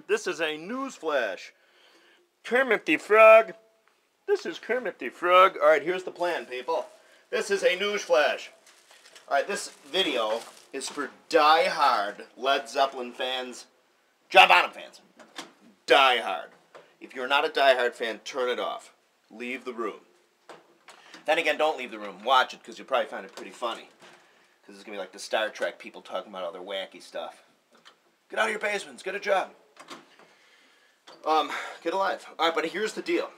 This is a newsflash. Kermit the Frog. This is Kermit the Frog. Alright, here's the plan, people. This is a newsflash. Alright, this video is for die-hard Led Zeppelin fans, John Bonham fans. Die-hard. If you're not a die-hard fan, turn it off. Leave the room. Then again, don't leave the room. Watch it, because you'll probably find it pretty funny. Because it's going to be like the Star Trek people talking about all their wacky stuff. Get out of your basements. Get a job. Get alive. Alright, but here's the deal.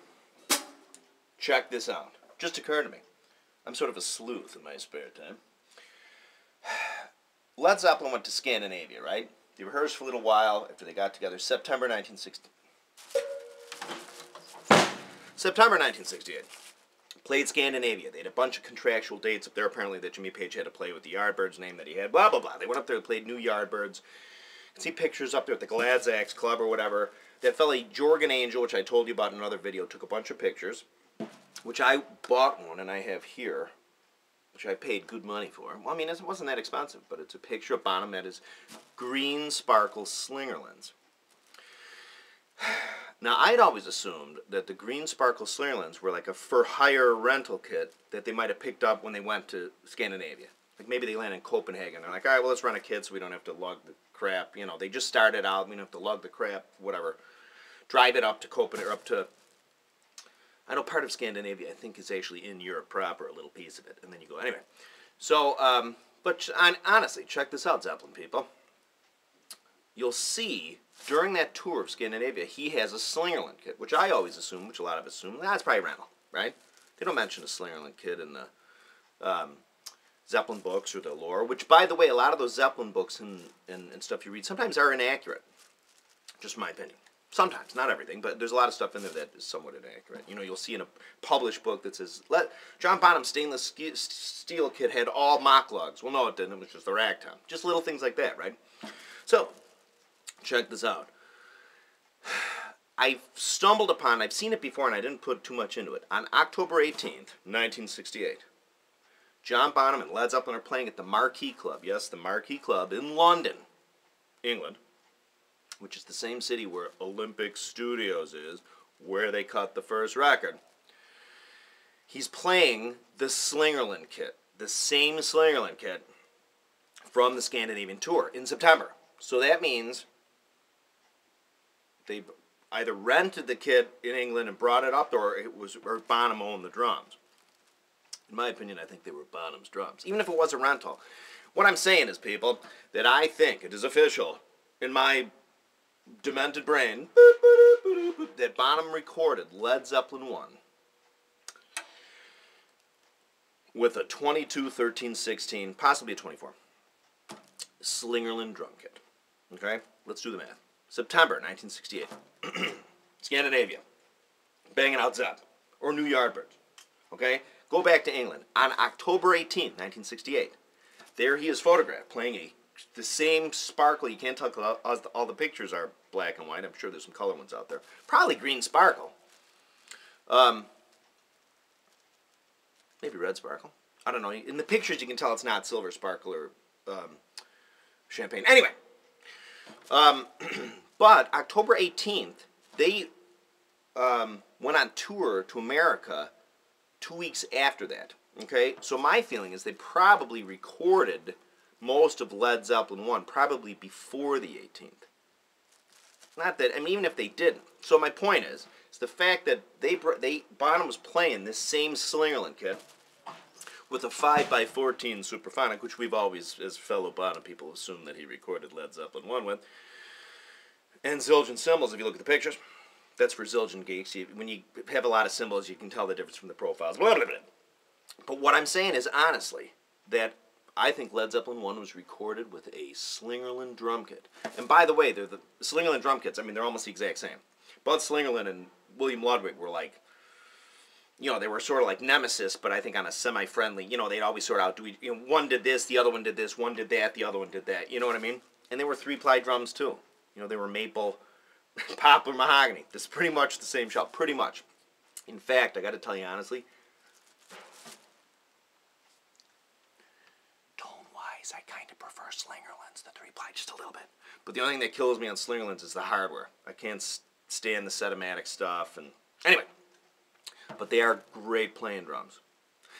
Check this out. Just occurred to me. I'm sort of a sleuth in my spare time. Led Zeppelin went to Scandinavia, right? They rehearsed for a little while after they got together. September 1968. Played Scandinavia. They had a bunch of contractual dates up there, apparently, that Jimmy Page had to play with the Yardbirds name that he had, blah, blah, blah. They went up there and played New Yardbirds. You can see pictures up there at the Gladzax Club or whatever. That fella, Jorgen Angel, which I told you about in another video, took a bunch of pictures, which I bought one, and I have here, which I paid good money for. Well, I mean, it wasn't that expensive, but it's a picture of Bonham at his green sparkle slinger lens. Now, I'd always assumed that the green sparkle slinger lens were like a for-hire rental kit that they might have picked up when they went to Scandinavia. Like maybe they landed in Copenhagen. They're like, all right, well, let's rent a kit so we don't have to lug the crap. You know, they just started out. We don't have to lug the crap, whatever. Drive it up to Copenhagen, or up to... I know part of Scandinavia, I think, is actually in Europe proper, a little piece of it. And then you go, anyway. So, but honestly, check this out, Zeppelin people. You'll see, during that tour of Scandinavia, he has a Slingerland kit, which I always assume, which a lot of us assume, that's probably rental, right? They don't mention a Slingerland kit in the Zeppelin books or the lore, which, by the way, a lot of those Zeppelin books and stuff you read sometimes are inaccurate. Just my opinion. Sometimes, not everything, but there's a lot of stuff in there that is somewhat inaccurate. You know, you'll see in a published book that says, John Bonham's stainless steel kit had all mock lugs. Well, no, it didn't. It was just the ragtop. Just little things like that, right? So, check this out. I've stumbled upon, I've seen it before, and I didn't put too much into it. On October 18th, 1968, John Bonham and Led Zeppelin are playing at the Marquee Club. Yes, the Marquee Club in London, England, which is the same city where Olympic Studios is, where they cut the first record. He's playing the Slingerland kit, the same Slingerland kit from the Scandinavian tour in September. So that means they either rented the kit in England and brought it up, or Bonham owned the drums. In my opinion, I think they were Bonham's drums, even if it was a rental. What I'm saying is, people, that I think it is official in my demented brain that Bonham recorded Led Zeppelin 1 with a 22, 13, 16, possibly a 24 Slingerland drum kit. Okay, let's do the math. September 1968, Scandinavia, banging out Zepp or New Yardbirds. Okay, go back to England on October 18th, 1968. There he is photographed playing the same sparkle. You can't tell all the pictures are black and white. I'm sure there's some color ones out there. Probably green sparkle. Maybe red sparkle. I don't know. In the pictures you can tell it's not silver sparkle or champagne. Anyway. But October 18th, they went on tour to America 2 weeks after that. Okay? So my feeling is they probably recorded most of Led Zeppelin 1 probably before the 18th. Not that, I mean, even if they didn't. So my point is the fact that Bonham was playing this same Slingerland kit with a 5x14 Superphonic, which we've always, as fellow Bonham people, assumed that he recorded Led Zeppelin 1 with, and Zildjian cymbals, if you look at the pictures. That's for Zildjian geeks. When you have a lot of cymbals, you can tell the difference from the profiles. Blah, blah, blah. But what I'm saying is, honestly, that I think Led Zeppelin 1 was recorded with a Slingerland drum kit. And by the way, the Slingerland drum kits, I mean, they're almost the exact same. Bud Slingerland and William Ludwig were like, you know, they were sort of like nemesis, but I think on a semi-friendly, you know, they'd always sort of outdo, you know, one did this, the other one did this, one did that, the other one did that, you know what I mean? And they were 3-ply drums too. You know, they were maple, poplar, mahogany. This is pretty much the same shell, pretty much. In fact, I got to tell you honestly, case, I kind of prefer Slingerlands, the 3-ply, just a little bit. But the only thing that kills me on Slingerlands is the hardware. I can't stand the Setomatic stuff. And anyway, but they are great playing drums.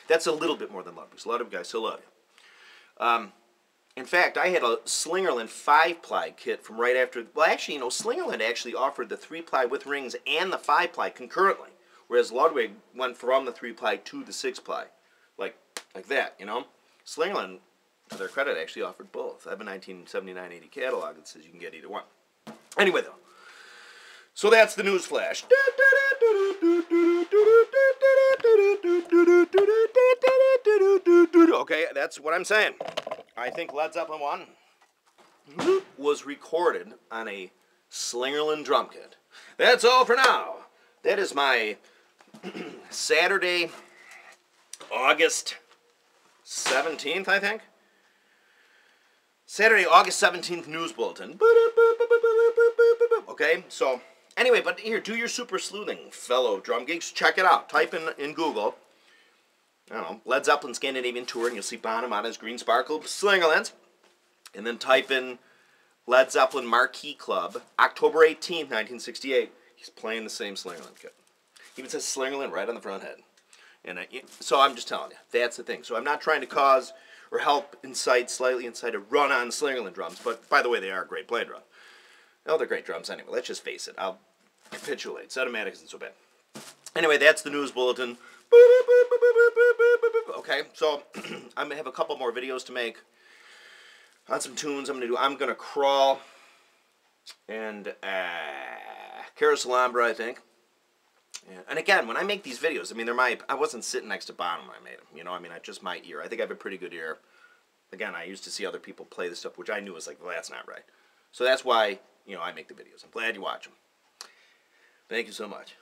That's a little bit more than love, because a lot of guys still love you. In fact, I had a Slingerland 5-ply kit from right after... Well, actually, you know, Slingerland actually offered the 3-ply with rings and the 5-ply concurrently, whereas Ludwig went from the 3-ply to the 6-ply, like that, you know? Slingerland, to their credit, actually offered both. I have a 1979-80 catalog that says you can get either one. Anyway, though, so that's the news flash. Okay, that's what I'm saying. I think Led Zeppelin 1 was recorded on a Slingerland drum kit. That's all for now. That is my Saturday, August 17th, I think. Saturday, August 17th news bulletin. Okay, so anyway, but here, do your super sleuthing, fellow drum geeks. Check it out. Type in Google, I don't know, Led Zeppelin Scandinavian Tour, and you'll see Bonham on his green sparkle Slingerlands. And then type in Led Zeppelin Marquee Club, October 18th, 1968. He's playing the same Slingerland kit. Even says Slingerland right on the front head. And so I'm just telling you, that's the thing. So I'm not trying to cause or help slightly incite a run on Slingerland drums. But by the way, they are a great playing drum. No, they're great drums anyway. Let's just face it. I'll capitulate. Setomatic isn't so bad. Anyway, that's the news bulletin. Okay, so I'm gonna have a couple more videos to make on some tunes. I'm gonna crawl and Carousel, I think. Yeah. And again, when I make these videos, I mean, I wasn't sitting next to Bonham when I made them. You know, I mean, just my ear. I think I have a pretty good ear. Again, I used to see other people play this stuff, which I knew was like, well, that's not right. So that's why, you know, I make the videos. I'm glad you watch them. Thank you so much.